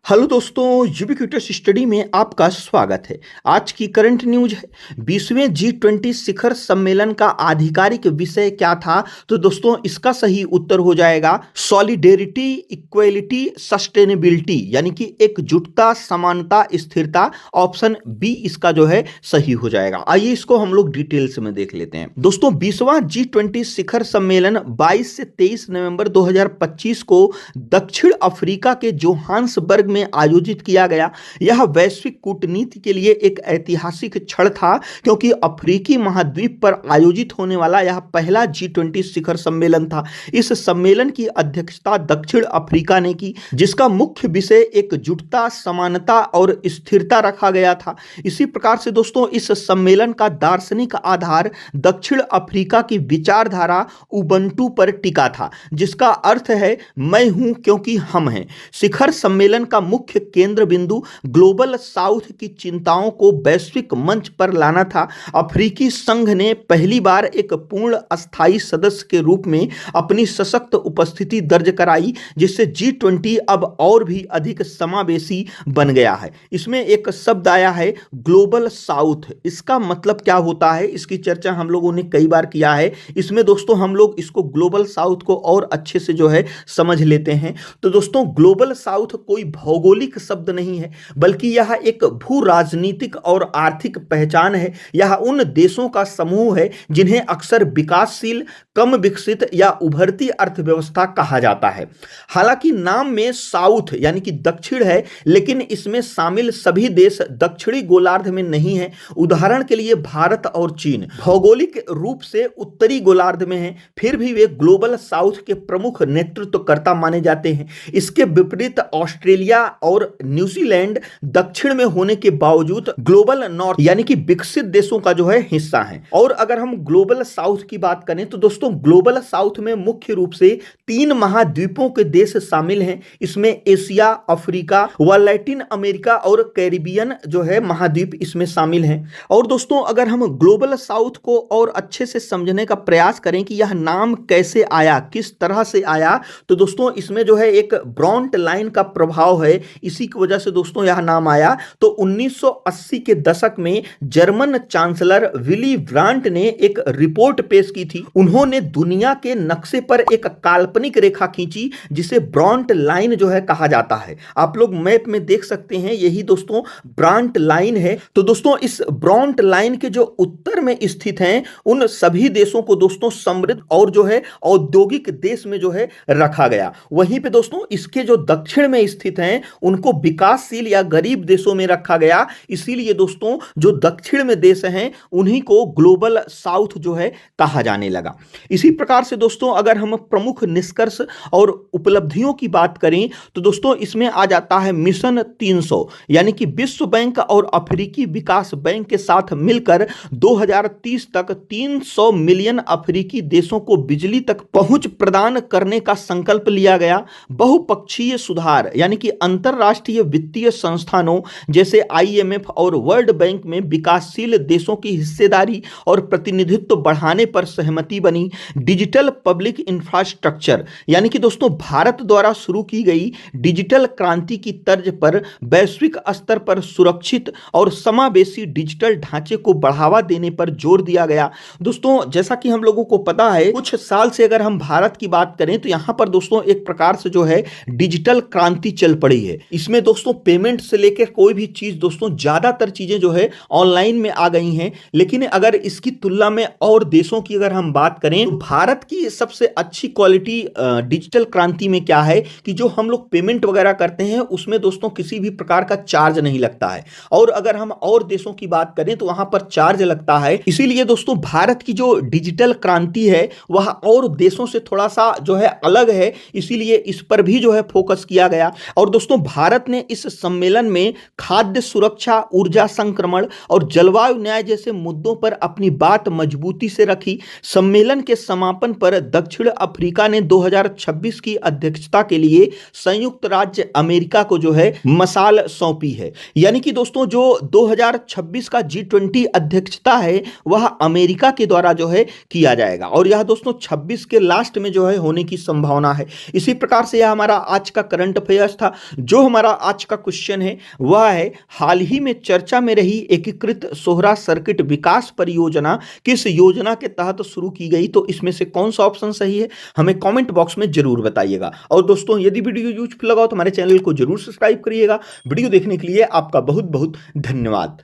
Hello दोस्तों, ubiquitous study में आपका स्वागत है। आज की करंट न्यूज है 20वें G20 शिखर सम्मेलन का आधिकारिक विषय क्या था। तो दोस्तों इसका सही उत्तर हो जाएगा सॉलिडेरिटी, इक्वलिटी, सस्टेनेबिलिटी, यानी कि एकजुटता, समानता, स्थिरता। ऑप्शन बी इसका जो है सही हो जाएगा। आइए इसको हम लोग डिटेल्स में देख लेते हैं। दोस्तों 20वां G20 शिखर सम्मेलन 22 से 23 नवंबर 2025 को दक्षिण अफ्रीका के जोहान्सबर्ग में आयोजित किया गया। यह वैश्विक कूटनीति के लिए एक ऐतिहासिक क्षण था, क्योंकि अफ्रीकी महाद्वीप पर आयोजित होने वाला यह पहला G20 शिखर सम्मेलन था। इस सम्मेलन की अध्यक्षता दक्षिण अफ्रीका ने की, जिसका मुख्य विषय एकजुटता, समानता और स्थिरता रखा गया था। इसी प्रकार से दोस्तों इस सम्मेलन का दार्शनिक आधार दक्षिण अफ्रीका की विचारधारा उबंटू पर टिका था, जिसका अर्थ है मैं हूं क्योंकि हम हैं। शिखर सम्मेलन का मुख्य केंद्र बिंदु ग्लोबल साउथ की चिंताओं को वैश्विक मंच पर लाना था। अफ्रीकी संघ ने पहली बार एक पूर्ण अस्थायी सदस्य के रूप में अपनी सशक्त उपस्थिति दर्ज कराई, जिससे G20 अब और भी अधिक समावेशी बन गया है। इसमें एक शब्द आया है ग्लोबल साउथ। इसका मतलब क्या होता है, इसकी चर्चा हम लोगों ने कई बार किया है। इसमें दोस्तों हम लोग इसको ग्लोबल साउथ को और अच्छे से जो है समझ लेते हैं। तो दोस्तों ग्लोबल साउथ कोई भौगोलिक शब्द नहीं है, बल्कि यह एक भू राजनीतिक और आर्थिक पहचान है। यह उन देशों का समूह है जिन्हें अक्सर विकासशील, कम विकसित या उभरती अर्थव्यवस्था कहा जाता है। हालांकि नाम में साउथ यानी कि दक्षिण है, लेकिन इसमें शामिल सभी देश दक्षिणी गोलार्ध में नहीं है। उदाहरण के लिए भारत और चीन भौगोलिक रूप से उत्तरी गोलार्ध में है, फिर भी वे ग्लोबल साउथ के प्रमुख नेतृत्वकर्ता माने जाते हैं। इसके विपरीत ऑस्ट्रेलिया और न्यूजीलैंड दक्षिण में होने के बावजूद ग्लोबल नॉर्थ यानी कि विकसित देशों का जो है हिस्सा है। और अगर हम ग्लोबल साउथ की बात करें तो दोस्तों ग्लोबल साउथ में मुख्य रूप से 3 महाद्वीपों के देश शामिल हैं। इसमें एशिया, अफ्रीका व लैटिन अमेरिका और कैरिबियन जो है महाद्वीप इसमें शामिल हैं। और दोस्तों अगर हम ग्लोबल साउथ को और अच्छे से समझने का प्रयास करें कि यह नाम कैसे आया, किस तरह से आया, तो दोस्तों इसमें जो है एक ब्रॉन्ट लाइन का प्रभाव है। इसी की वजह से दोस्तों यह नाम आया। तो 1980 के दशक में जर्मन चांसलर विली ब्रांट ने एक रिपोर्ट पेश की थी। उन्होंने दुनिया के नक्शे पर एक काल्पनिक रेखा खींची, जिसे ब्रॉन्ट लाइन जो है कहा जाता है। आप लोग मैप में देख सकते हैं, यही दोस्तों ब्रॉन्ट लाइन है। तो दोस्तों इस ब्रॉन्ट लाइन के जो उत्तर में स्थित हैं, उन सभी देशों को दोस्तों समृद्ध और जो है औद्योगिक देश में जो है रखा गया। वहीं पे दोस्तों इसके जो दक्षिण में स्थित हैं, उनको विकासशील या गरीब देशों में रखा गया। इसीलिए दोस्तों जो दक्षिण में देश हैं, उन्हीं को ग्लोबल साउथ जो है कहा जाने लगा। इसी प्रकार से दोस्तों अगर हम प्रमुख निष्कर्ष और उपलब्धियों की बात करें तो दोस्तों इसमें आ जाता है मिशन 300, यानी कि विश्व बैंक और अफ्रीकी विकास बैंक के साथ मिलकर 2030 तक 300 मिलियन अफ्रीकी देशों को बिजली तक पहुंच प्रदान करने का संकल्प लिया गया। बहुपक्षीय सुधार यानी कि अंतरराष्ट्रीय वित्तीय संस्थानों जैसे IMF और वर्ल्ड बैंक में विकासशील देशों की हिस्सेदारी और प्रतिनिधित्व बढ़ाने पर सहमति बनी। डिजिटल पब्लिक इंफ्रास्ट्रक्चर यानी कि दोस्तों भारत द्वारा शुरू की गई डिजिटल क्रांति की तर्ज पर वैश्विक स्तर पर सुरक्षित और समावेशी डिजिटल ढांचे को बढ़ावा देने पर जोर दिया गया। दोस्तों जैसा कि हम लोगों को पता है, कुछ साल से अगर हम भारत की बात करें तो यहां पर दोस्तों एक प्रकार से जो है डिजिटल क्रांति चल पड़ी है। इसमें दोस्तों पेमेंट से लेकर कोई भी चीज दोस्तों ज्यादातर चीजें जो है ऑनलाइन में आ गई हैं। लेकिन अगर इसकी तुलना में और देशों की अगर हम बात करें तो भारत की सबसे अच्छी क्वालिटी डिजिटल क्रांति में क्या है कि जो हम लोग पेमेंट वगैरह करते हैं उसमें दोस्तों किसी भी प्रकार का चार्ज नहीं लगता है। और अगर हम और देशों की बात करें तो वहां पर चार्ज लगता है। इसीलिए दोस्तों भारत की जो डिजिटल क्रांति है वह और देशों से थोड़ा सा जो है अलग है, इसीलिए इस पर भी जो है फोकस किया गया। और दोस्तों भारत ने इस सम्मेलन में खाद्य सुरक्षा, ऊर्जा संक्रमण और जलवायु न्याय जैसे मुद्दों पर अपनी बात मजबूती से रखी। सम्मेलन के के समापन पर दक्षिण अफ्रीका ने 2026 की अध्यक्षता के लिए संयुक्त राज्य अमेरिका को जो है मशाल सौंपी है। यानी कि दोस्तों जो 2026 का G20 अध्यक्षता है वह अमेरिका के द्वारा जो है किया जाएगा और यह दोस्तों 26 के लास्ट में जो है होने की संभावना है। इसी प्रकार से यह हमारा आज का करंट अफेयर्स था। जो हमारा आज का क्वेश्चन है वह है, हाल ही में चर्चा में रही एकीकृत सोहरा सर्किट विकास परियोजना किस योजना के तहत शुरू की गई? तो इसमें से कौन सा ऑप्शन सही है हमें कमेंट बॉक्स में जरूर बताइएगा। और दोस्तों यदि वीडियो यूजफुल लगा तो हमारे चैनल को जरूर सब्सक्राइब करिएगा। वीडियो देखने के लिए आपका बहुत बहुत धन्यवाद।